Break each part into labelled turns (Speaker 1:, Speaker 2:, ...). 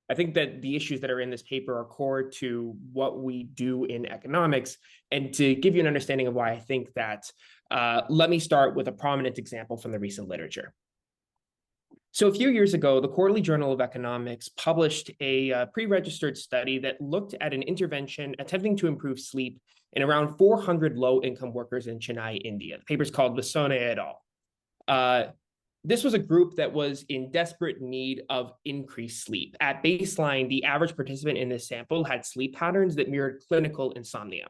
Speaker 1: I think that the issues that are in this paper are core to what we do in economics. And to give you an understanding of why I think that, let me start with a prominent example from the recent literature. So a few years ago, the Quarterly Journal of Economics published a pre-registered study that looked at an intervention attempting to improve sleep in around 400 low-income workers in Chennai, India. The paper is called Vasone et al. This was a group that was in desperate need of increased sleep. At baseline, the average participant in this sample had sleep patterns that mirrored clinical insomnia.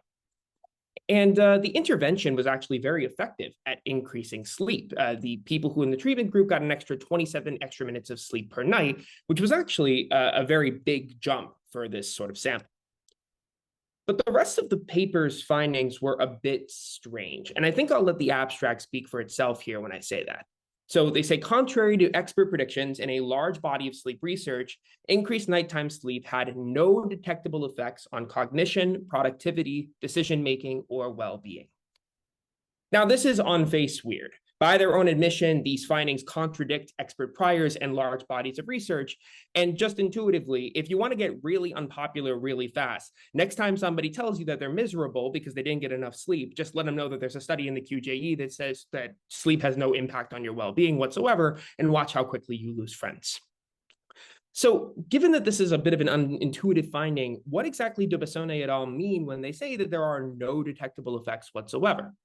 Speaker 1: And the intervention was actually very effective at increasing sleep. The people who in the treatment group got an extra 27 extra minutes of sleep per night, which was actually a very big jump for this sort of sample. But the rest of the paper's findings were a bit strange. And I think I'll let the abstract speak for itself here when I say that. So they say, contrary to expert predictions in a large body of sleep research, increased nighttime sleep had no detectable effects on cognition, productivity, decision-making, or well-being. Now, this is on face weird. By their own admission, these findings contradict expert priors and large bodies of research. And just intuitively, if you want to get really unpopular really fast, next time somebody tells you that they're miserable because they didn't get enough sleep, just let them know that there's a study in the QJE that says that sleep has no impact on your well-being whatsoever, and watch how quickly you lose friends. So given that this is a bit of an unintuitive finding, what exactly do Vasone et al. Mean when they say that there are no detectable effects whatsoever?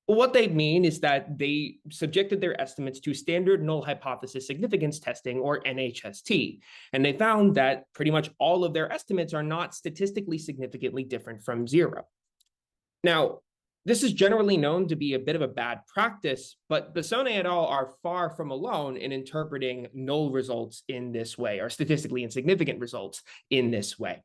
Speaker 1: Well, what they mean is that they subjected their estimates to standard null hypothesis significance testing, or NHST, and they found that pretty much all of their estimates are not statistically significantly different from zero. Now, this is generally known to be a bit of a bad practice, but Vasone et al. Are far from alone in interpreting null results in this way, or statistically insignificant results in this way.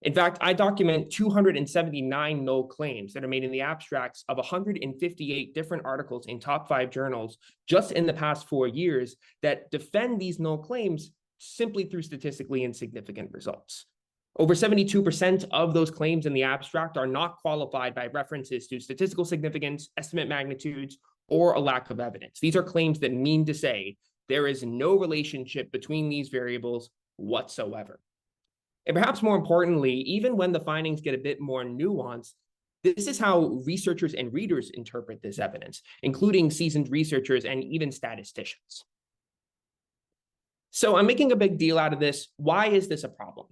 Speaker 1: In fact, I document 279 null claims that are made in the abstracts of 158 different articles in top 5 journals just in the past 4 years that defend these null claims simply through statistically insignificant results. Over 72% of those claims in the abstract are not qualified by references to statistical significance, estimate magnitudes, or a lack of evidence. These are claims that mean to say there is no relationship between these variables whatsoever. And perhaps more importantly, even when the findings get a bit more nuanced, this is how researchers and readers interpret this evidence, including seasoned researchers and even statisticians. So I'm making a big deal out of this. Why is this a problem?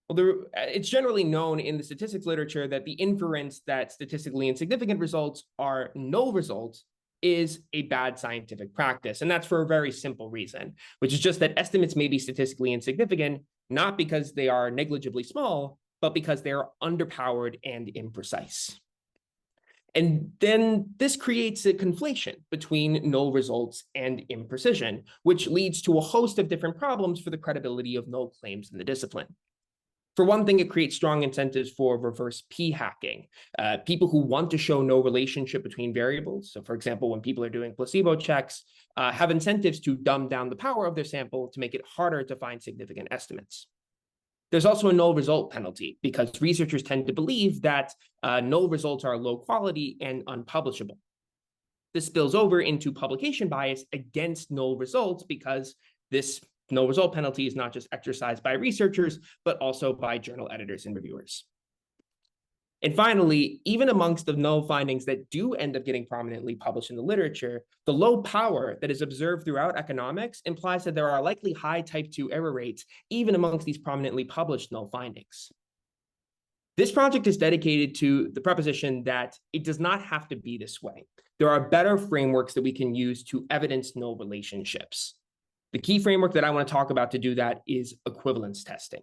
Speaker 1: Well, it's generally known in the statistics literature that the inference that statistically insignificant results are null results is a bad scientific practice. And that's for a very simple reason, which is just that estimates may be statistically insignificant, not because they are negligibly small, but because they are underpowered and imprecise. And then this creates a conflation between null results and imprecision, which leads to a host of different problems for the credibility of null claims in the discipline. For one thing, it creates strong incentives for reverse p-hacking. People who want to show no relationship between variables, so for example, when people are doing placebo checks, have incentives to dumb down the power of their sample to make it harder to find significant estimates. There's also a null result penalty because researchers tend to believe that null results are low quality and unpublishable. This spills over into publication bias against null results because this null result penalty is not just exercised by researchers, but also by journal editors and reviewers. And finally, even amongst the null findings that do end up getting prominently published in the literature, the low power that is observed throughout economics implies that there are likely high type 2 error rates, even amongst these prominently published null findings. This project is dedicated to the proposition that it does not have to be this way. There are better frameworks that we can use to evidence null relationships. The key framework that I want to talk about to do that is equivalence testing.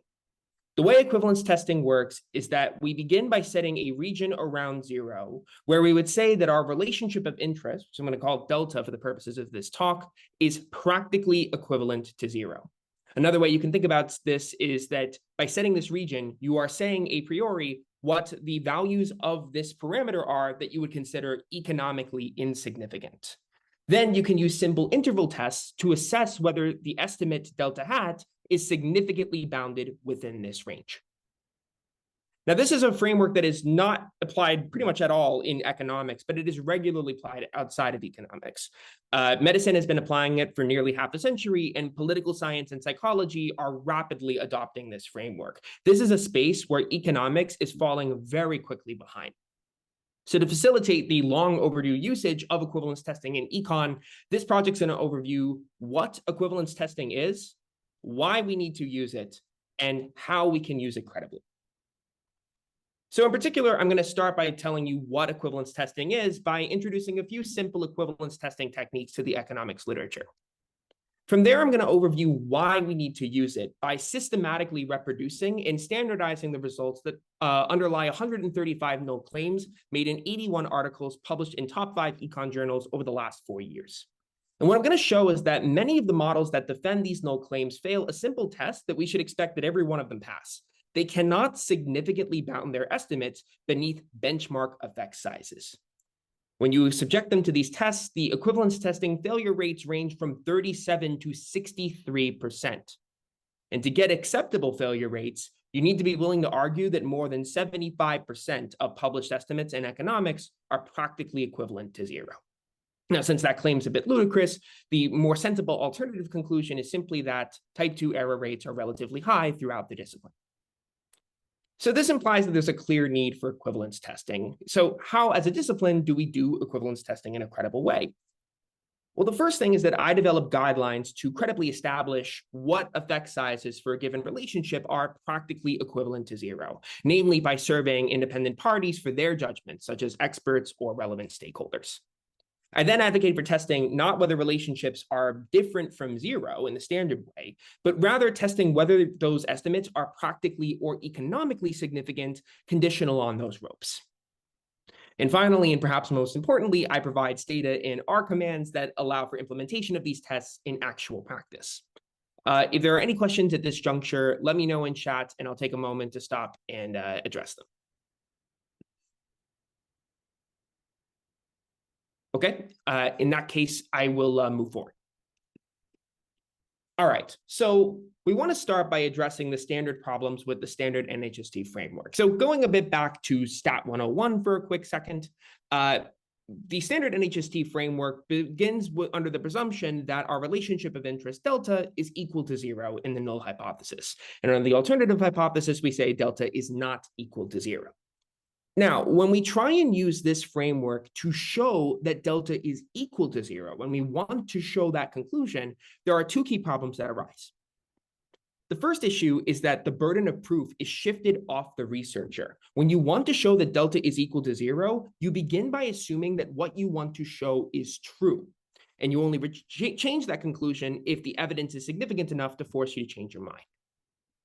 Speaker 1: The way equivalence testing works is that we begin by setting a region around 0, where we would say that our relationship of interest, which I'm going to call delta for the purposes of this talk, is practically equivalent to 0. Another way you can think about this is that by setting this region, you are saying a priori what the values of this parameter are that you would consider economically insignificant. Then you can use simple interval tests to assess whether the estimate delta hat is significantly bounded within this range. Now, this is a framework that is not applied pretty much at all in economics, but it is regularly applied outside of economics. Medicine has been applying it for nearly half a century, and political science and psychology are rapidly adopting this framework. This is a space where economics is falling very quickly behind. So to facilitate the long overdue usage of equivalence testing in econ, this project's going to overview what equivalence testing is, why we need to use it, and how we can use it credibly. So in particular, I'm going to start by telling you what equivalence testing is by introducing a few simple equivalence testing techniques to the economics literature. From there, I'm going to overview why we need to use it by systematically reproducing and standardizing the results that underlie 135 null claims made in 81 articles published in top 5 econ journals over the last 4 years. And what I'm going to show is that many of the models that defend these null claims fail a simple test that we should expect that every one of them pass. They cannot significantly bound their estimates beneath benchmark effect sizes. When you subject them to these tests, the equivalence testing failure rates range from 37 to 63%. And to get acceptable failure rates, you need to be willing to argue that more than 75% of published estimates in economics are practically equivalent to zero. Now, since that claim's a bit ludicrous, the more sensible alternative conclusion is simply that type 2 error rates are relatively high throughout the discipline. So this implies that there's a clear need for equivalence testing. So how, as a discipline, do we do equivalence testing in a credible way? Well, the first thing is that I develop guidelines to credibly establish what effect sizes for a given relationship are practically equivalent to zero, namely by surveying independent parties for their judgments, such as experts or relevant stakeholders. I then advocate for testing not whether relationships are different from zero in the standard way, but rather testing whether those estimates are practically or economically significant, conditional on those ropes. And finally, and perhaps most importantly, I provide data in R commands that allow for implementation of these tests in actual practice. If there are any questions at this juncture, let me know in chat, and I'll take a moment to stop and address them. Okay, in that case, I will move forward. All right, so we want to start by addressing the standard problems with the standard NHST framework. So going a bit back to Stat 101 for a quick second, the standard NHST framework begins under the presumption that our relationship of interest delta is equal to zero in the null hypothesis. And on the alternative hypothesis, we say delta is not equal to zero. Now, when we try and use this framework to show that delta is equal to zero, when we want to show that conclusion, there are two key problems that arise. The first issue is that the burden of proof is shifted off the researcher. When you want to show that delta is equal to zero, you begin by assuming that what you want to show is true. And you only change that conclusion if the evidence is significant enough to force you to change your mind.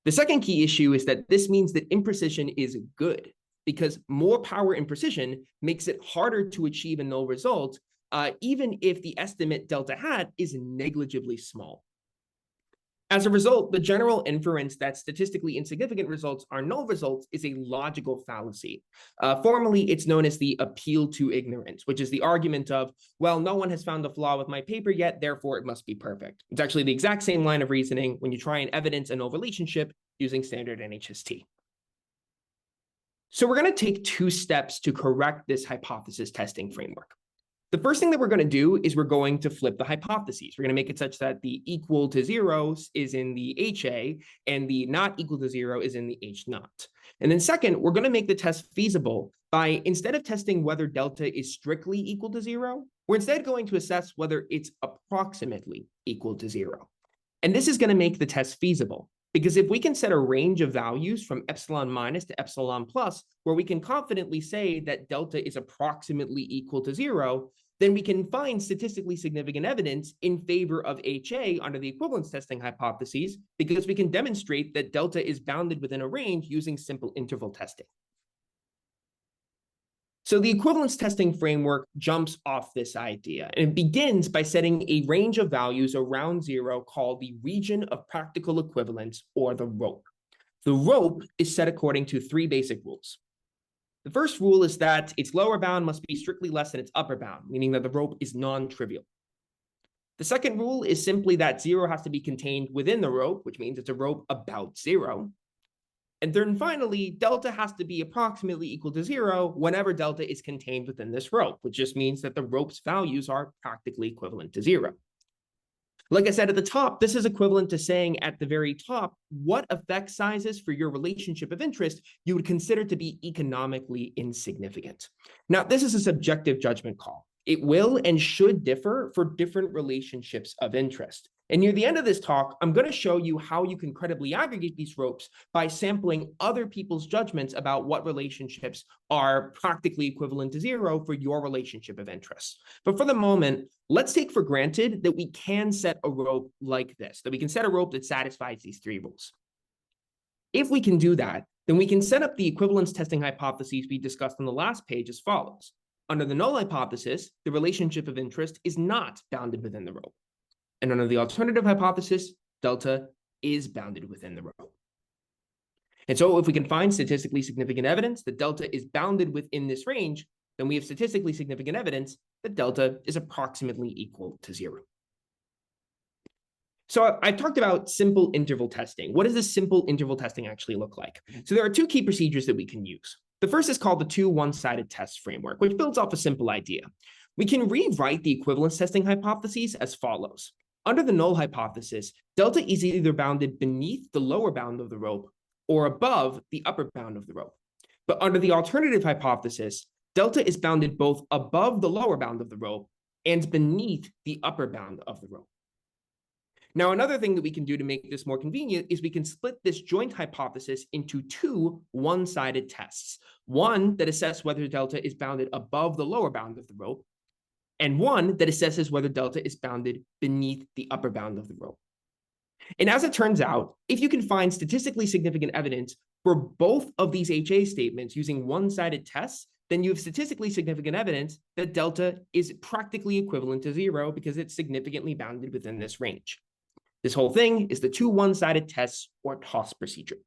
Speaker 1: The second key issue is that this means that imprecision is good, because more power and precision makes it harder to achieve a null result, even if the estimate delta hat is negligibly small. As a result, the general inference that statistically insignificant results are null results is a logical fallacy. Formally, it's known as the appeal to ignorance, which is the argument of, well, no one has found a flaw with my paper yet, therefore it must be perfect. It's actually the exact same line of reasoning when you try and evidence a null relationship using standard NHST. So we're going to take two steps to correct this hypothesis testing framework. The first thing that we're going to do is we're going to flip the hypotheses. We're going to make it such that the equal to zero is in the HA and the not equal to zero is in the H naught. And then second, we're going to make the test feasible by, instead of testing whether delta is strictly equal to zero, we're instead going to assess whether it's approximately equal to zero. And this is going to make the test feasible. Because if we can set a range of values from epsilon minus to epsilon plus, where we can confidently say that delta is approximately equal to zero, then we can find statistically significant evidence in favor of HA under the equivalence testing hypotheses, because we can demonstrate that delta is bounded within a range using simple interval testing. So the equivalence testing framework jumps off this idea, and it begins by setting a range of values around zero called the region of practical equivalence, or the ROPE. The ROPE is set according to three basic rules. The first rule is that its lower bound must be strictly less than its upper bound, meaning that the ROPE is non-trivial. The second rule is simply that zero has to be contained within the ROPE, which means it's a ROPE about zero. And then finally, delta has to be approximately equal to 0 whenever delta is contained within this rope, which just means that the rope's values are practically equivalent to 0. Like I said at the top, this is equivalent to saying at the very top what effect sizes for your relationship of interest you would consider to be economically insignificant. Now, this is a subjective judgment call. It will and should differ for different relationships of interest. And near the end of this talk, I'm going to show you how you can credibly aggregate these ropes by sampling other people's judgments about what relationships are practically equivalent to 0 for your relationship of interest. But for the moment, let's take for granted that we can set a rope like this, that we can set a rope that satisfies these 3 rules. If we can do that, then we can set up the equivalence testing hypotheses we discussed on the last page as follows. Under the null hypothesis, the relationship of interest is not bounded within the rope. And under the alternative hypothesis, delta is bounded within the rope. And so if we can find statistically significant evidence that delta is bounded within this range, then we have statistically significant evidence that delta is approximately equal to 0. So I've talked about simple interval testing. What does this simple interval testing actually look like? So there are 2 key procedures that we can use. The first is called the 2 one-sided tests framework, which builds off a simple idea. We can rewrite the equivalence testing hypotheses as follows. Under the null hypothesis, delta is either bounded beneath the lower bound of the rope or above the upper bound of the rope. But under the alternative hypothesis, delta is bounded both above the lower bound of the rope and beneath the upper bound of the rope. Now, another thing that we can do to make this more convenient is we can split this joint hypothesis into 2 one-sided tests. One that assesses whether delta is bounded above the lower bound of the rope, and one that assesses whether delta is bounded beneath the upper bound of the rope. And as it turns out, if you can find statistically significant evidence for both of these HA statements using one-sided tests, then you have statistically significant evidence that delta is practically equivalent to 0 because it's significantly bounded within this range. This whole thing is the 2 one-sided tests or TOS procedure.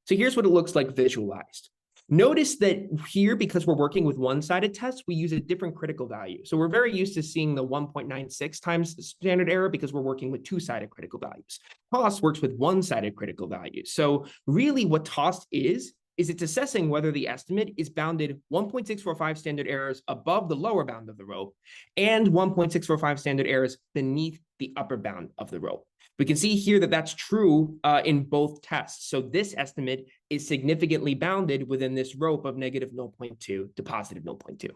Speaker 1: So here's what it looks like visualized. Notice that here, because we're working with one-sided tests, we use a different critical value. So we're very used to seeing the 1.96 times standard error because we're working with 2-sided critical values. TOS works with one-sided critical values. So really what TOS is it's assessing whether the estimate is bounded 1.645 standard errors above the lower bound of the rope and 1.645 standard errors beneath the upper bound of the rope. We can see here that that's true in both tests. So this estimate is significantly bounded within this rope of negative 0.2 to positive 0.2.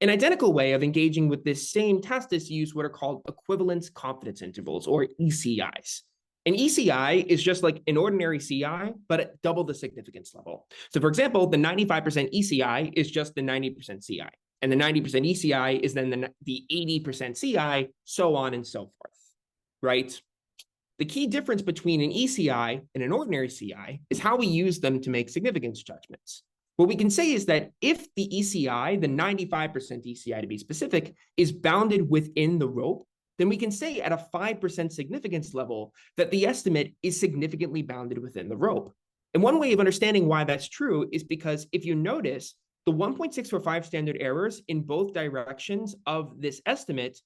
Speaker 1: An identical way of engaging with this same test is to use what are called equivalence confidence intervals, or ECIs. An ECI is just like an ordinary CI, but at double the significance level. So for example, the 95% ECI is just the 90% CI. And the 90% ECI is then the 80% CI, so on and so forth, right? The key difference between an ECI and an ordinary CI is how we use them to make significance judgments. What we can say is that if the ECI, the 95% ECI to be specific, is bounded within the rope, then we can say at a 5% significance level that the estimate is significantly bounded within the rope. And one way of understanding why that's true is because if you notice, the 1.645 standard errors in both directions of this estimate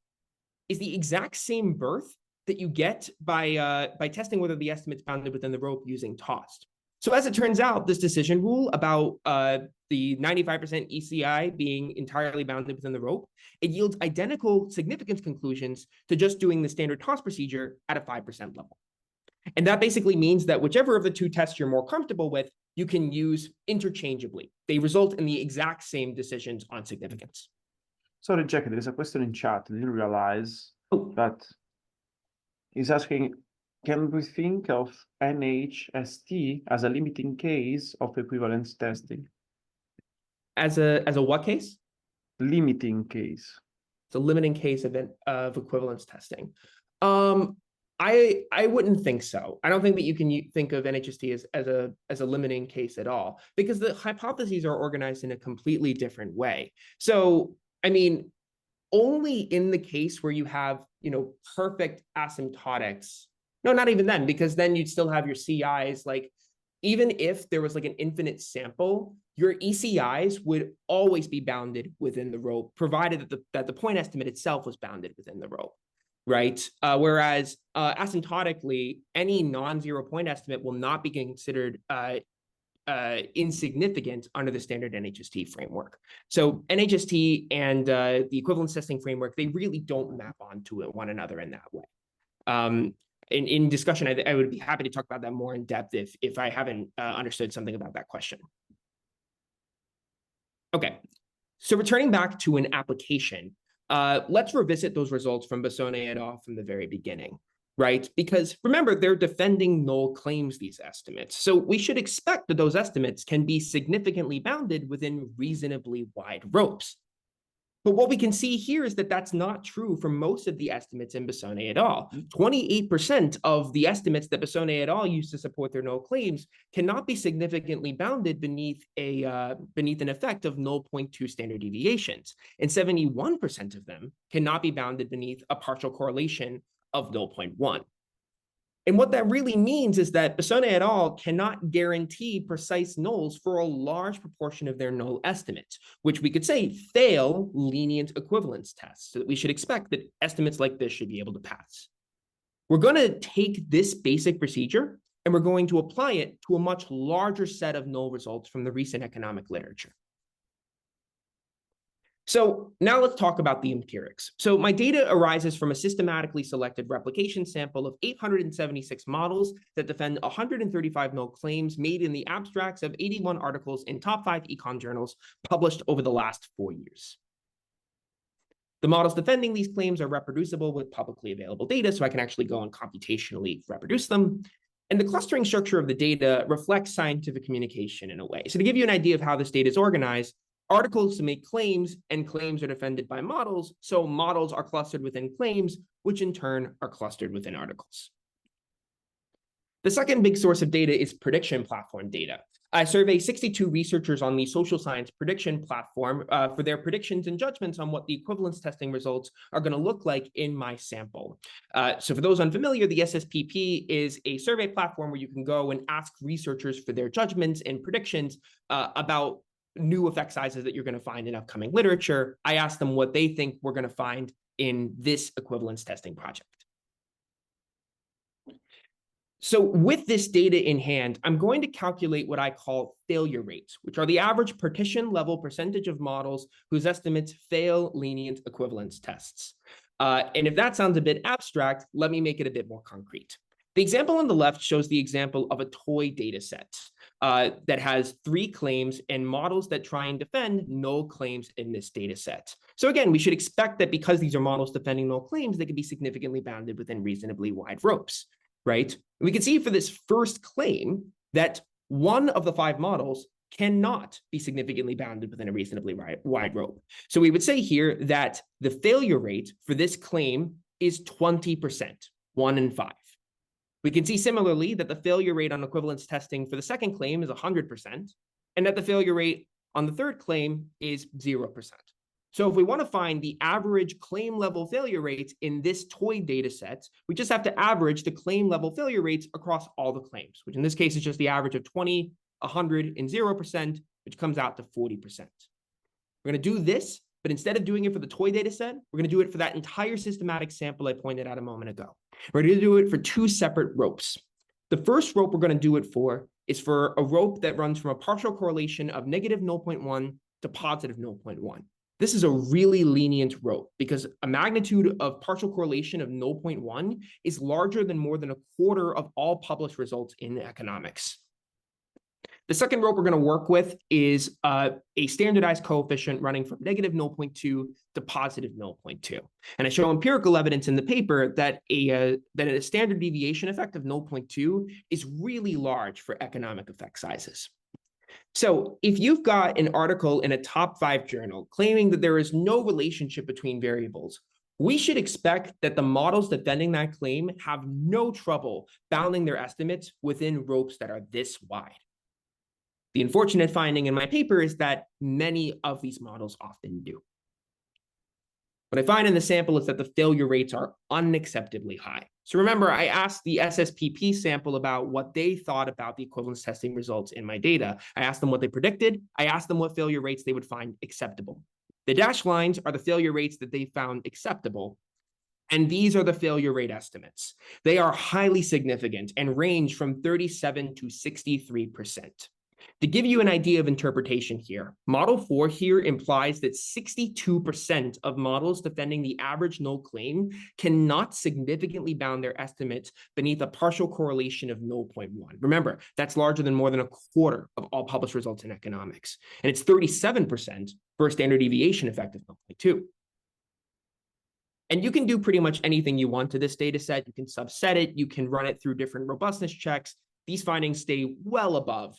Speaker 1: is the exact same birth that you get by testing whether the estimate's bounded within the rope using TOS. So as it turns out, this decision rule about the 95% ECI being entirely bounded within the rope, it yields identical significance conclusions to just doing the standard TOS procedure at a 5% level. And that basically means that whichever of the 2 tests you're more comfortable with, you can use interchangeably. They result in the exact same decisions on significance.
Speaker 2: Sorry, Jack, there is a question in chat. I didn't realize that he's asking, can we think of NHST as a limiting case of equivalence testing?
Speaker 1: As a what case?
Speaker 2: Limiting case.
Speaker 1: It's a limiting case of equivalence testing. I wouldn't think so. I don't think that you can think of NHST as a limiting case at all, because the hypotheses are organized in a completely different way. So, I mean, only in the case where you have, perfect asymptotics. No, not even then, because then you'd still have your CIs. Like, even if there was like an infinite sample, your ECIs would always be bounded within the rope, provided that the point estimate itself was bounded within the rope. right? Whereas asymptotically, any non-zero point estimate will not be considered insignificant under the standard NHST framework. So NHST and the equivalence testing framework, they really don't map onto one another in that way. In discussion, I would be happy to talk about that more in depth if I haven't understood something about that question. Okay, so returning back to an application, let's revisit those results from Bassone et al. From the very beginning, right? Because remember, they're defending null claims, these estimates. So we should expect that those estimates can be significantly bounded within reasonably wide ropes. But what we can see here is that that's not true for most of the estimates in Bassone et al. 28% of the estimates that Bassone et al. Used to support their null claims cannot be significantly bounded beneath an effect of 0.2 standard deviations, and 71% of them cannot be bounded beneath a partial correlation of 0.1. And what that really means is that Bassone et al. Cannot guarantee precise nulls for a large proportion of their null estimates, which we could say fail lenient equivalence tests. So that we should expect that estimates like this should be able to pass. We're going to take this basic procedure and we're going to apply it to a much larger set of null results from the recent economic literature. So now let's talk about the empirics. So my data arises from a systematically selected replication sample of 876 models that defend 135 null claims made in the abstracts of 81 articles in top 5 econ journals published over the last 4 years. The models defending these claims are reproducible with publicly available data, so I can actually go and computationally reproduce them. And the clustering structure of the data reflects scientific communication in a way. So to give you an idea of how this data is organized, articles make claims, and claims are defended by models. So models are clustered within claims, which in turn are clustered within articles. The second big source of data is prediction platform data. I survey 62 researchers on the social science prediction platform for their predictions and judgments on what the equivalence testing results are going to look like in my sample. So for those unfamiliar, the SSPP is a survey platform where you can go and ask researchers for their judgments and predictions about new effect sizes that you're going to find in upcoming literature. I asked them what they think we're going to find in this equivalence testing project. So with this data in hand, I'm going to calculate what I call failure rates, which are the average partition level percentage of models whose estimates fail lenient equivalence tests. And if that sounds a bit abstract, let me make it a bit more concrete. The example on the left shows the example of a toy data set that has 3 claims and models that try and defend null claims in this data set. So again, we should expect that because these are models defending null claims, they can be significantly bounded within reasonably wide ropes, right? And we can see for this first claim that one of the 5 models cannot be significantly bounded within a reasonably wide rope. So we would say here that the failure rate for this claim is 20%, 1 in 5. We can see similarly that the failure rate on equivalence testing for the second claim is 100%, and that the failure rate on the third claim is 0%. So if we want to find the average claim level failure rates in this toy data set, we just have to average the claim level failure rates across all the claims, which in this case is just the average of 20, 100, and 0%, which comes out to 40%. We're going to do this, but instead of doing it for the toy data set, we're going to do it for that entire systematic sample I pointed out a moment ago. We're going to do it for 2 separate ropes. The first rope we're going to do it for is for a rope that runs from a partial correlation of negative 0.1 to positive 0.1. This is a really lenient rope because a magnitude of partial correlation of 0.1 is larger than more than a quarter of all published results in economics. The second rope we're going to work with is a standardized coefficient running from negative 0.2 to positive 0.2. And I show empirical evidence in the paper that a standard deviation effect of 0.2 is really large for economic effect sizes. So if you've got an article in a top 5 journal claiming that there is no relationship between variables, we should expect that the models defending that claim have no trouble bounding their estimates within ropes that are this wide. The unfortunate finding in my paper is that many of these models often do. What I find in the sample is that the failure rates are unacceptably high. So remember, I asked the SSPP sample about what they thought about the equivalence testing results in my data. I asked them what they predicted. I asked them what failure rates they would find acceptable. The dashed lines are the failure rates that they found acceptable. And these are the failure rate estimates. They are highly significant and range from 37 to 63%. To give you an idea of interpretation here, Model 4 here implies that 62% of models defending the average null claim cannot significantly bound their estimates beneath a partial correlation of 0.1. Remember, that's larger than more than a quarter of all published results in economics. And it's 37% for a standard deviation effect of 0.2. And you can do pretty much anything you want to this data set. You can subset it. You can run it through different robustness checks. These findings stay well above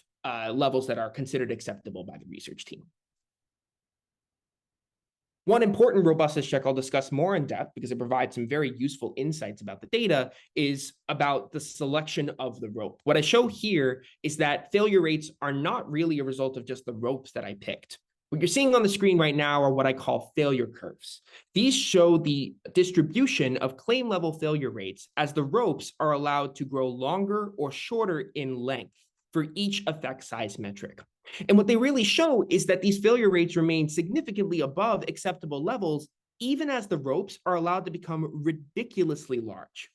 Speaker 1: levels that are considered acceptable by the research team. One important robustness check I'll discuss more in depth because it provides some very useful insights about the data is about the selection of the rope. What I show here is that failure rates are not really a result of just the ropes that I picked. What you're seeing on the screen right now are what I call failure curves. These show the distribution of claim level failure rates as the ropes are allowed to grow longer or shorter in length for each effect size metric. And what they really show is that these failure rates remain significantly above acceptable levels, even as the ropes are allowed to become ridiculously large.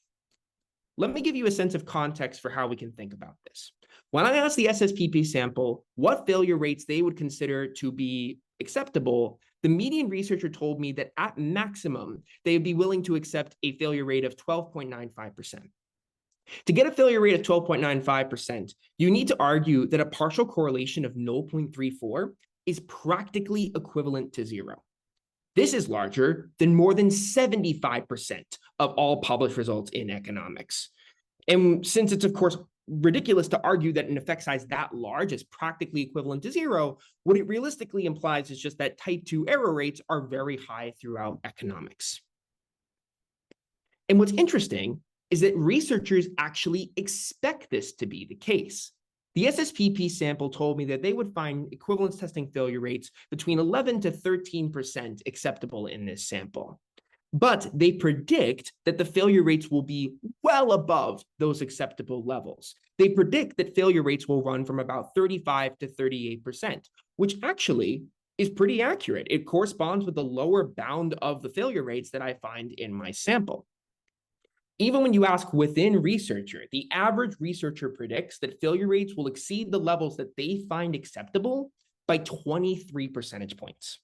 Speaker 1: Let me give you a sense of context for how we can think about this. When I asked the SSPP sample what failure rates they would consider to be acceptable, the median researcher told me that at maximum, they would be willing to accept a failure rate of 12.95%. To get a failure rate of 12.95%, you need to argue that a partial correlation of 0.34 is practically equivalent to 0. This is larger than more than 75% of all published results in economics. And since it's, of course, ridiculous to argue that an effect size that large is practically equivalent to 0, what it realistically implies is just that type 2 error rates are very high throughout economics. And what's interesting is that researchers actually expect this to be the case. The SSPP sample told me that they would find equivalence testing failure rates between 11 to 13% acceptable in this sample. But they predict that the failure rates will be well above those acceptable levels. They predict that failure rates will run from about 35 to 38%, which actually is pretty accurate. It corresponds with the lower bound of the failure rates that I find in my sample. Even when you ask within researcher, the average researcher predicts that failure rates will exceed the levels that they find acceptable by 23 percentage points.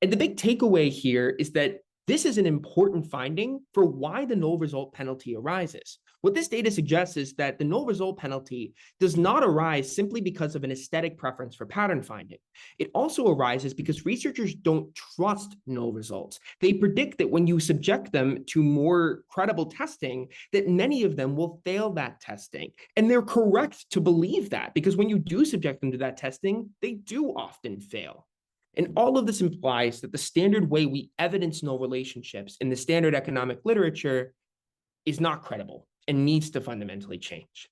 Speaker 1: And the big takeaway here is that this is an important finding for why the null result penalty arises. What this data suggests is that the null result penalty does not arise simply because of an aesthetic preference for pattern finding. It also arises because researchers don't trust null results. They predict that when you subject them to more credible testing, that many of them will fail that testing. And they're correct to believe that because when you do subject them to that testing, they do often fail. And all of this implies that the standard way we evidence null relationships in the standard economic literature is not credible and needs to fundamentally change.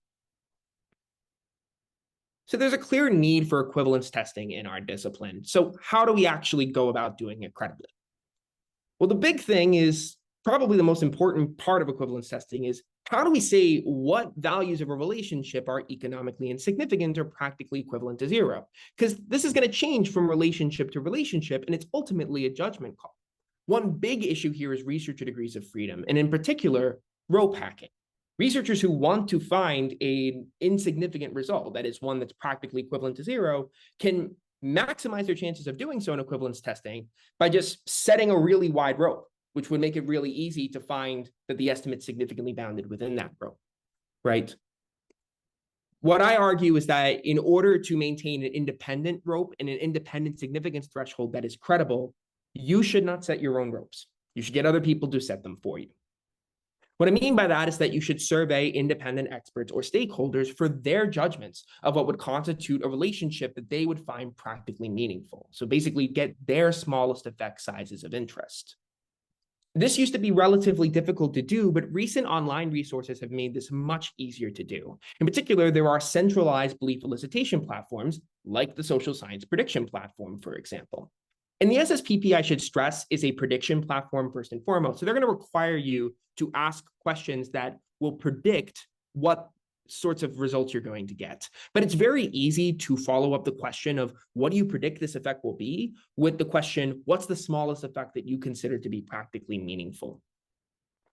Speaker 1: So there's a clear need for equivalence testing in our discipline. So how do we actually go about doing it credibly? Well, the big thing is probably the most important part of equivalence testing is how do we say what values of a relationship are economically insignificant or practically equivalent to 0? Because this is going to change from relationship to relationship, and it's ultimately a judgment call. One big issue here is researcher degrees of freedom, and in particular, rope hacking. Researchers who want to find an insignificant result, that is one that's practically equivalent to 0, can maximize their chances of doing so in equivalence testing by just setting a really wide rope, which would make it really easy to find that the estimate's significantly bounded within that rope, right? What I argue is that in order to maintain an independent rope and an independent significance threshold that is credible, you should not set your own ropes. You should get other people to set them for you. What I mean by that is that you should survey independent experts or stakeholders for their judgments of what would constitute a relationship that they would find practically meaningful. So basically get their smallest effect sizes of interest. This used to be relatively difficult to do, but recent online resources have made this much easier to do. In particular, there are centralized belief elicitation platforms like the social science prediction platform, for example. And the SSPP, I should stress, is a prediction platform first and foremost. So they're going to require you to ask questions that will predict what sorts of results you're going to get. But it's very easy to follow up the question of what do you predict this effect will be with the question, what's the smallest effect that you consider to be practically meaningful?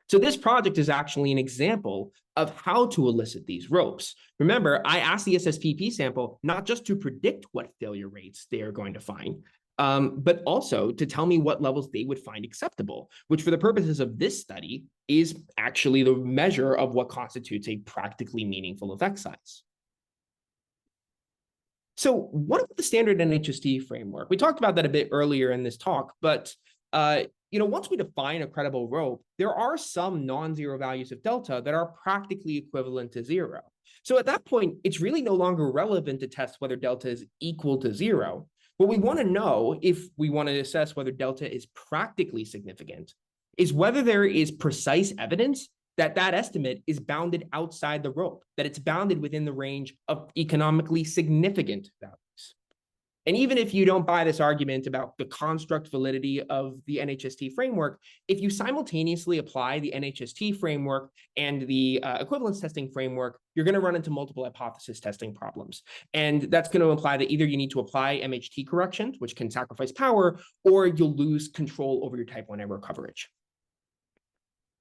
Speaker 1: So this project is actually an example of how to elicit these ropes. Remember, I asked the SSPP sample not just to predict what failure rates they are going to find, but also to tell me what levels they would find acceptable, which for the purposes of this study is actually the measure of what constitutes a practically meaningful effect size. So what about the standard NHST framework? We talked about that a bit earlier in this talk, but once we define a credible rope, there are some non-zero values of delta that are practically equivalent to zero. So at that point, it's really no longer relevant to test whether delta is equal to zero. What we want to know, if we want to assess whether delta is practically significant, is whether there is precise evidence that that estimate is bounded outside the rope, that it's bounded within the range of economically significant values. And even if you don't buy this argument about the construct validity of the NHST framework, if you simultaneously apply the NHST framework and the equivalence testing framework, you're going to run into multiple hypothesis testing problems. And that's going to imply that either you need to apply MHT corrections, which can sacrifice power, or you'll lose control over your type 1 error coverage.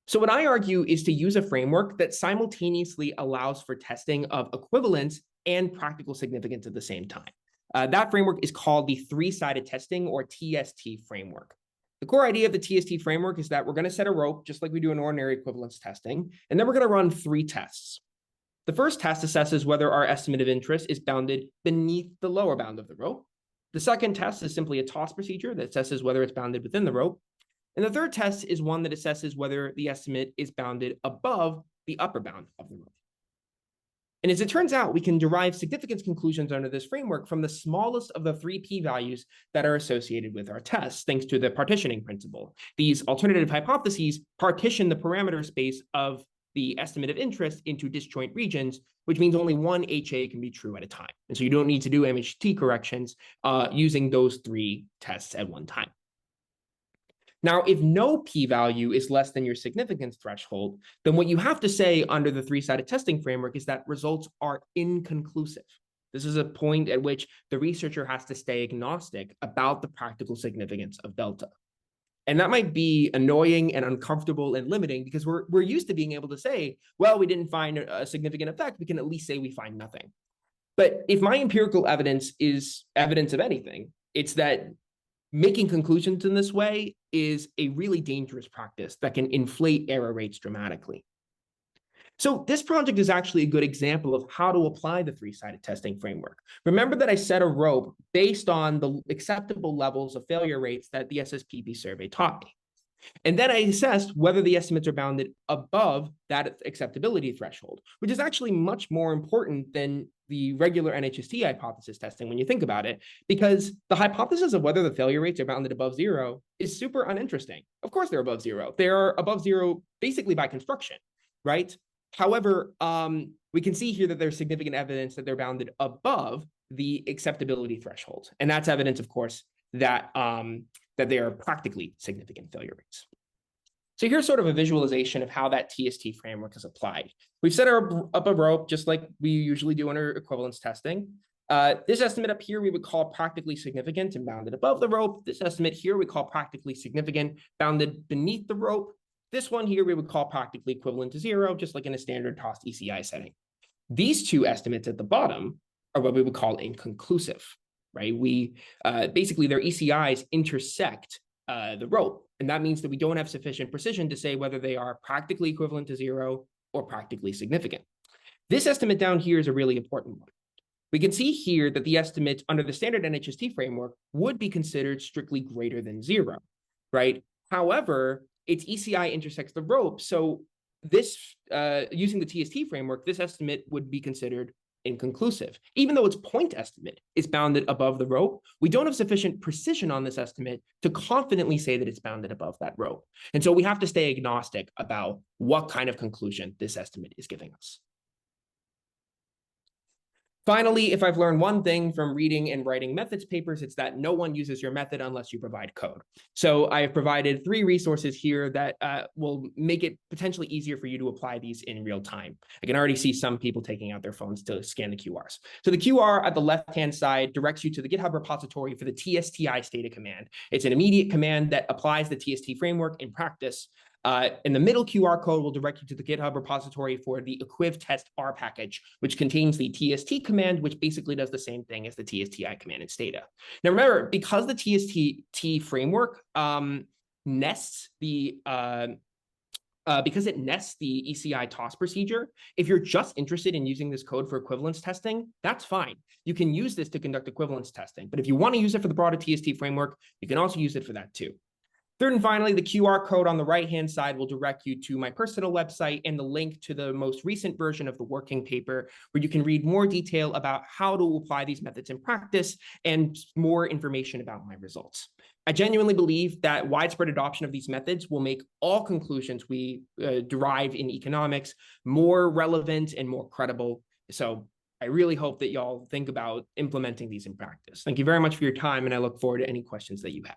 Speaker 1: So what I argue is to use a framework that simultaneously allows for testing of equivalence and practical significance at the same time. That framework is called the three-sided testing, or TST framework. The core idea of the TST framework is that we're going to set a rope just like we do in ordinary equivalence testing, and then we're going to run 3 tests. The first test assesses whether our estimate of interest is bounded beneath the lower bound of the rope. The second test is simply a toss procedure that assesses whether it's bounded within the rope. And the third test is one that assesses whether the estimate is bounded above the upper bound of the rope. And as it turns out, we can derive significance conclusions under this framework from the smallest of the 3 p-values that are associated with our tests, thanks to the partitioning principle. These alternative hypotheses partition the parameter space of the estimate of interest into disjoint regions, which means only one HA can be true at a time. And so you don't need to do MHT corrections using those 3 tests at one time. Now, if no p-value is less than your significance threshold, then what you have to say under the three-sided testing framework is that results are inconclusive. This is a point at which the researcher has to stay agnostic about the practical significance of delta. And that might be annoying and uncomfortable and limiting because we're used to being able to say, well, we didn't find a significant effect. We can at least say we find nothing. But if my empirical evidence is evidence of anything, it's that making conclusions in this way is a really dangerous practice that can inflate error rates dramatically. So this project is actually a good example of how to apply the three-sided testing framework. Remember that I set a rope based on the acceptable levels of failure rates that the SSPP survey taught me. And then I assessed whether the estimates are bounded above that acceptability threshold, which is actually much more important than the regular NHST hypothesis testing when you think about it, because the hypothesis of whether the failure rates are bounded above zero is super uninteresting. Of course, they're above zero. They're above zero basically by construction, right? However, we can see here that there's significant evidence that they're bounded above the acceptability threshold. And that's evidence, of course, that they are practically significant failure rates. So here's sort of a visualization of how that TST framework is applied. We've set up a rope just like we usually do under equivalence testing. This estimate up here we would call practically significant and bounded above the rope. This estimate here we call practically significant, bounded beneath the rope. This one here we would call practically equivalent to zero, just like in a standard tossed ECI setting. These two estimates at the bottom are what we would call inconclusive, right? Basically their ECIs intersect the rope. And that means that we don't have sufficient precision to say whether they are practically equivalent to zero or practically significant. This estimate down here is a really important one. We can see here that the estimate under the standard NHST framework would be considered strictly greater than zero, right? However, its ECI intersects the rope. So this, using the TST framework, this estimate would be considered inconclusive. Even though its point estimate is bounded above the rope, we don't have sufficient precision on this estimate to confidently say that it's bounded above that rope. And so we have to stay agnostic about what kind of conclusion this estimate is giving us. Finally, if I've learned one thing from reading and writing methods papers, it's that no one uses your method unless you provide code. So I have provided 3 resources here that will make it potentially easier for you to apply these in real time. I can already see some people taking out their phones to scan the QRs. So the QR at the left-hand side directs you to the GitHub repository for the TSTI stata command. It's an immediate command that applies the TST framework in practice. And the middle QR code will direct you to the GitHub repository for the Equiv test R package, which contains the TST command, which basically does the same thing as the TSTI command in Stata. Now, remember, because the TST framework nests the because it nests the ECI toss procedure, if you're just interested in using this code for equivalence testing, that's fine. You can use this to conduct equivalence testing. But if you want to use it for the broader TST framework, you can also use it for that too. Third and finally, the QR code on the right-hand side will direct you to my personal website and the link to the most recent version of the working paper, where you can read more detail about how to apply these methods in practice and more information about my results. I genuinely believe that widespread adoption of these methods will make all conclusions we derive in economics more relevant and more credible. So I really hope that y'all think about implementing these in practice. Thank you very much for your time, and I look forward to any questions that you have.